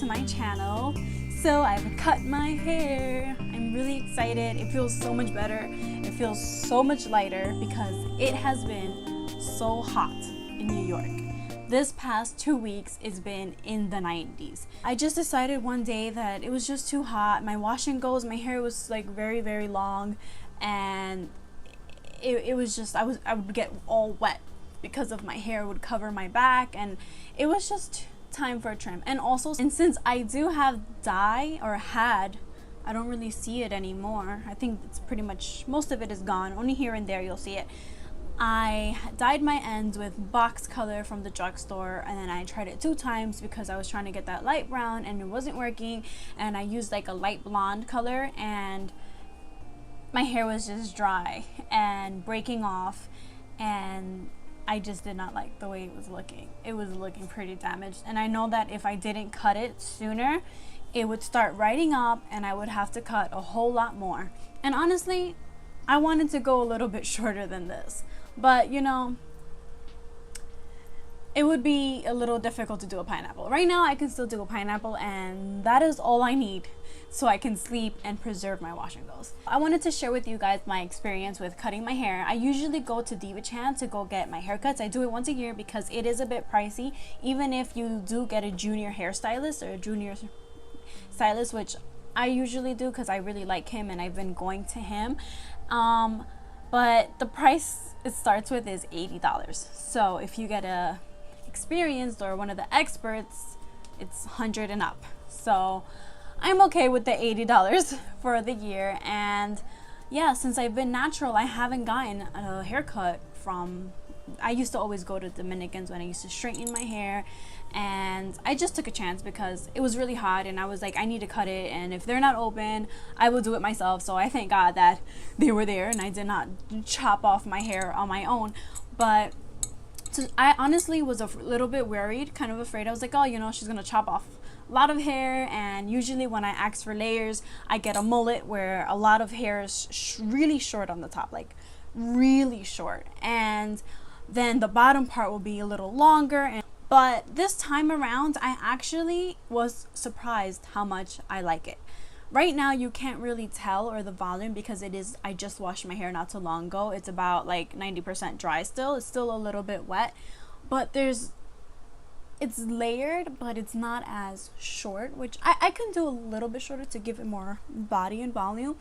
my channel. So I've cut my hair. I'm really excited. It feels so much better. It feels so much lighter because it has been so hot in New York. This past 2 weeks it's been in the 90s. I just decided one day that it was just too hot. My wash and goes, my hair was like very long, and it was just I would get all wet because of my hair would cover my back, and it was just time for a trim. And also, and since I do have dye, or had, I don't really see it anymore. I think it's pretty much, most of it is gone. Only here and there you'll see it. I dyed my ends with box color from the drugstore, and then I tried it 2 times because I was trying to get that light brown and it wasn't working, and I used like a light blonde color, and my hair was just dry and breaking off, and I just did not like the way it was looking. It was looking pretty damaged, and I know that if I didn't cut it sooner, it would start writing up and I would have to cut a whole lot more. And honestly, I wanted to go a little bit shorter than this, but you know, it would be a little difficult to do a pineapple. Right now I can still do a pineapple, and that is all I need so I can sleep and preserve my wash and goes. I wanted to share with you guys my experience with cutting my hair. I usually go to Diva Chan to go get my haircuts. I do it once a year because it is a bit pricey, even if you do get a junior hairstylist or a junior stylist, which I usually do because I really like him and I've been going to him. But the price it starts with is $80. So if you get a experienced or one of the experts, it's 100 and up. So I'm okay with the $80 for the year. And yeah, since I've been natural, I haven't gotten a haircut from, I used to always go to Dominicans when I used to straighten my hair, and I just took a chance because it was really hot and I was like, I need to cut it, and if they're not open, I will do it myself. So I thank God that they were there and I did not chop off my hair on my own. But I honestly was a little bit worried, kind of afraid. I was like, oh, you know, she's gonna chop off a lot of hair, and usually when I ask for layers, I get a mullet where a lot of hair is really short on the top, like really short, and then the bottom part will be a little longer. But this time around, I actually was surprised how much I like it. Right now you can't really tell, or the volume, because it is, I just washed my hair not too long ago. It's about like 90% dry still. It's still a little bit wet, but it's layered, but it's not as short, which I can do a little bit shorter to give it more body and volume.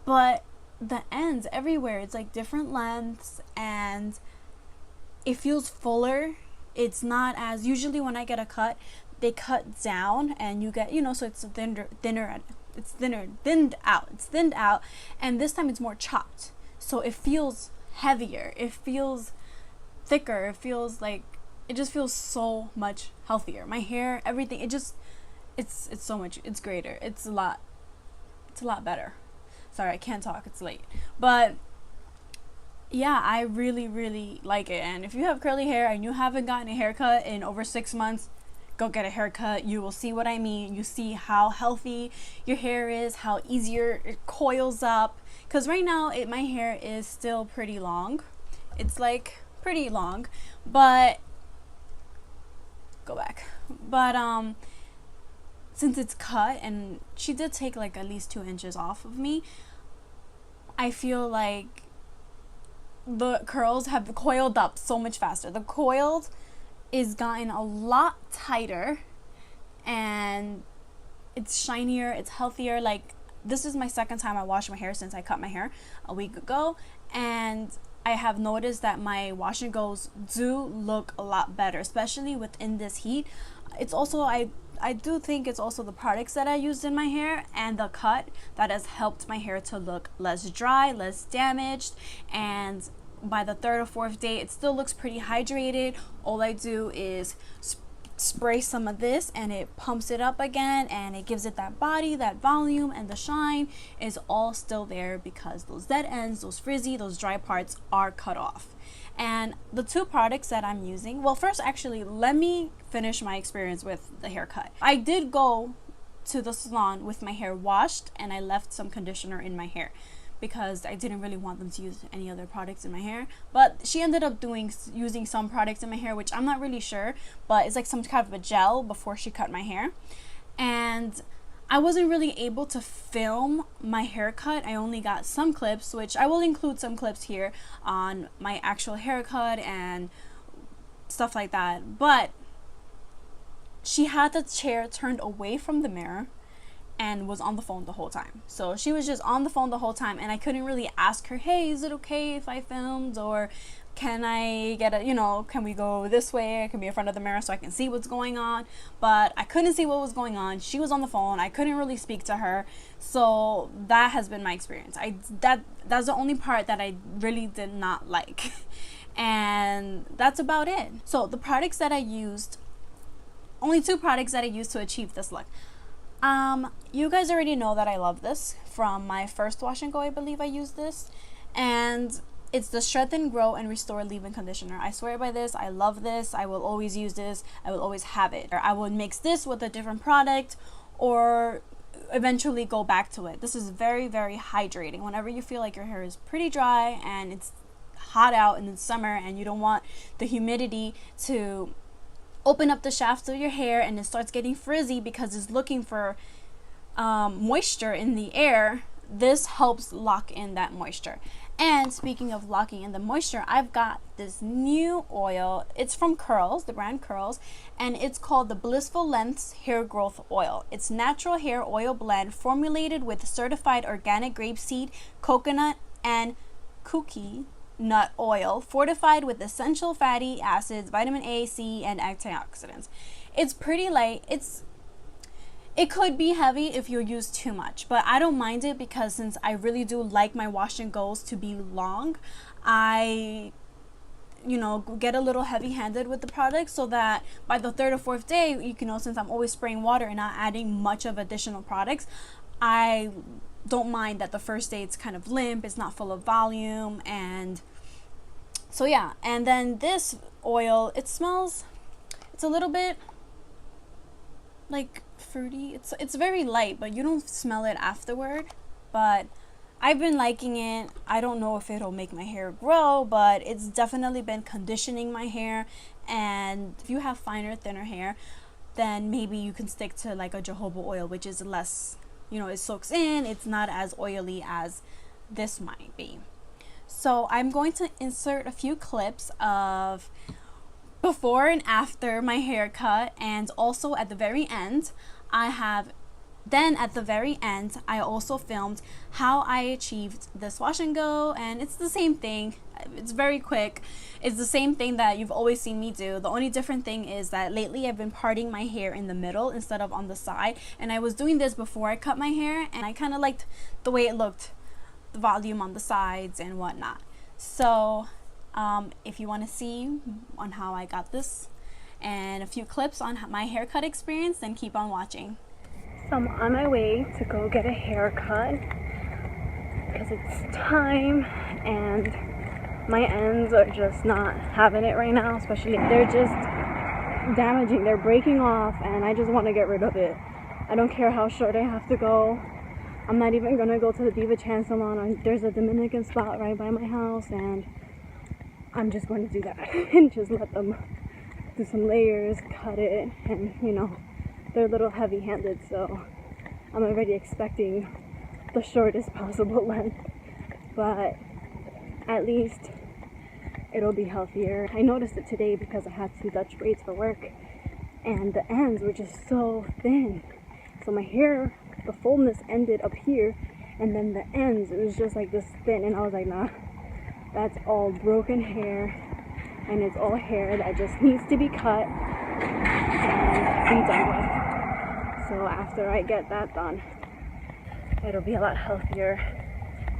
But the ends everywhere, it's like different lengths, and it feels fuller. It's not as, usually when I get a cut, they cut down and you get, you know, so it's thinned out, and this time it's more chopped, so it feels heavier, it feels thicker, it feels like, it just feels so much healthier. My hair, everything, it's so much, it's greater, it's a lot better. Sorry, I can't talk, it's late. But yeah, I really like it. And if you have curly hair and you haven't gotten a haircut in over 6 months, go get a haircut. You will see what I mean. You see how healthy your hair is, how easier it coils up. Because right now my hair is still pretty long. It's like pretty long, but go back. But since it's cut, and she did take like at least 2 inches off of me, I feel like the curls have coiled up so much faster. The coiled is gotten a lot tighter, and it's shinier, it's healthier. Like, this is my second time I washed my hair since I cut my hair a week ago, and I have noticed that my wash and goes do look a lot better, especially within this heat. It's also, I do think it's also the products that I used in my hair and the cut that has helped my hair to look less dry, less damaged, and by the 3rd or 4th day it still looks pretty hydrated. All I do is spray some of this and it pumps it up again, and it gives it that body, that volume, and the shine is all still there because those dead ends, those frizzy, those dry parts are cut off. And the 2 products that I'm using, well, first, actually, let me finish my experience with the haircut. I did go to the salon with my hair washed, and I left some conditioner in my hair because I didn't really want them to use any other products in my hair. But she ended up using some products in my hair, which I'm not really sure, but it's like some kind of a gel before she cut my hair. And I wasn't really able to film my haircut. I only got some clips, which I will include some clips here on my actual haircut and stuff like that. But she had the chair turned away from the mirror and was on the phone the whole time. So she was just on the phone the whole time, and I couldn't really ask her, hey, is it okay if I filmed, or can I get a, can we go this way? I can be in front of the mirror so I can see what's going on. But I couldn't see what was going on. She was on the phone. I couldn't really speak to her. So that has been my experience. That's the only part that I really did not like. And that's about it. So the products that I used, only 2 products that I used to achieve this look. You guys already know that I love this. From my first wash and go, I believe I used this. And it's the Strengthen, Grow, and Restore Leave-In Conditioner. I swear by this. I love this. I will always use this. I will always have it. Or I will mix this with a different product, or eventually go back to it. This is very, very hydrating. Whenever you feel like your hair is pretty dry and it's hot out in the summer and you don't want the humidity to open up the shafts of your hair and it starts getting frizzy because it's looking for moisture in the air, this helps lock in that moisture. And speaking of locking in the moisture, I've got this new oil. It's from Curls, the brand Curls, and it's called the Blissful Lengths Hair Growth Oil. It's natural hair oil blend formulated with certified organic grapeseed, coconut, and kooky nut oil, fortified with essential fatty acids, vitamin A, C, and antioxidants. It's pretty light. It could be heavy if you use too much, but I don't mind it because since I really do like my wash and goes to be long, I get a little heavy-handed with the product so that by the 3rd or 4th day, since I'm always spraying water and not adding much of additional products, I don't mind that the first day it's kind of limp, it's not full of volume. And so yeah, and then this oil, it's a little bit like fruity. It's very light, but you don't smell it afterward. But I've been liking it. I don't know if it'll make my hair grow, but it's definitely been conditioning my hair. And if you have finer, thinner hair, then maybe you can stick to like a jojoba oil, which is less, it soaks in. It's not as oily as this might be. So I'm going to insert a few clips of before and after my haircut, and also at the very end, at the very end, I also filmed how I achieved this wash and go, and it's the same thing. It's very quick. It's the same thing that you've always seen me do. The only different thing is that lately I've been parting my hair in the middle instead of on the side, and I was doing this before I cut my hair, and I kind of liked the way it looked, the volume on the sides and whatnot. So if you want to see on how I got this and a few clips on my haircut experience, then keep on watching. So I'm on my way to go get a haircut because it's time, and my ends are just not having it right now. Especially they're just damaging, they're breaking off, and I just want to get rid of it. I don't care how short I have to go. I'm not even gonna go to the Diva Chan salon. There's a Dominican spot right by my house, and I'm just going to do that and just let them do some layers, cut it, and they're a little heavy-handed, so I'm already expecting the shortest possible length, but at least it'll be healthier. I noticed it today because I had some Dutch braids for work, and the ends were just so thin. So my hair, the fullness ended up here, and then the ends, it was just like this thin, and I was like, nah, that's all broken hair, and it's all hair that just needs to be cut and be done with. So after I get that done, it'll be a lot healthier,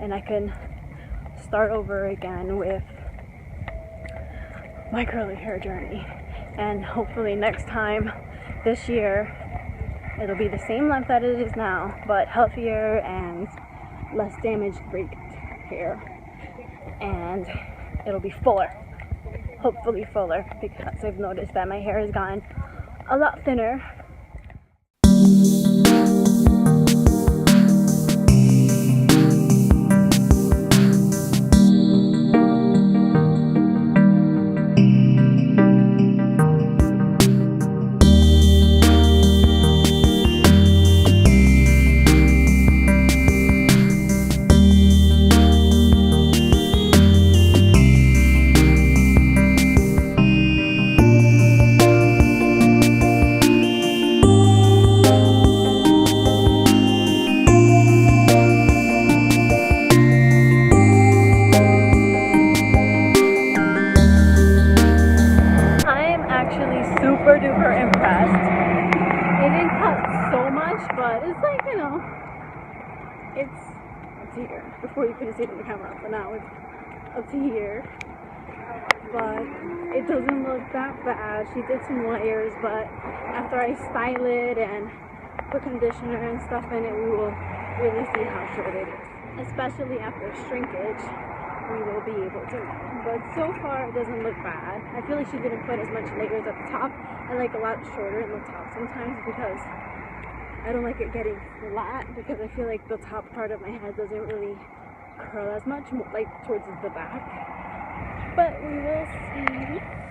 and I can start over again with my curly hair journey. And hopefully next time this year, it'll be the same length that it is now, but healthier and less damaged, breaked hair. And it'll be fuller, hopefully fuller, because I've noticed that my hair has gotten a lot thinner. it's up to here. Before you couldn't see it in the camera, but now it's up to here. But it doesn't look that bad. She did some layers, but after I style it and put conditioner and stuff in it, we will really see how short it is. Especially after shrinkage, we will be able to know. But so far, it doesn't look bad. I feel like she didn't put as much layers at the top. I like a lot shorter in the top sometimes because I don't like it getting flat, because I feel like the top part of my head doesn't really curl as much, like towards the back. But we will see.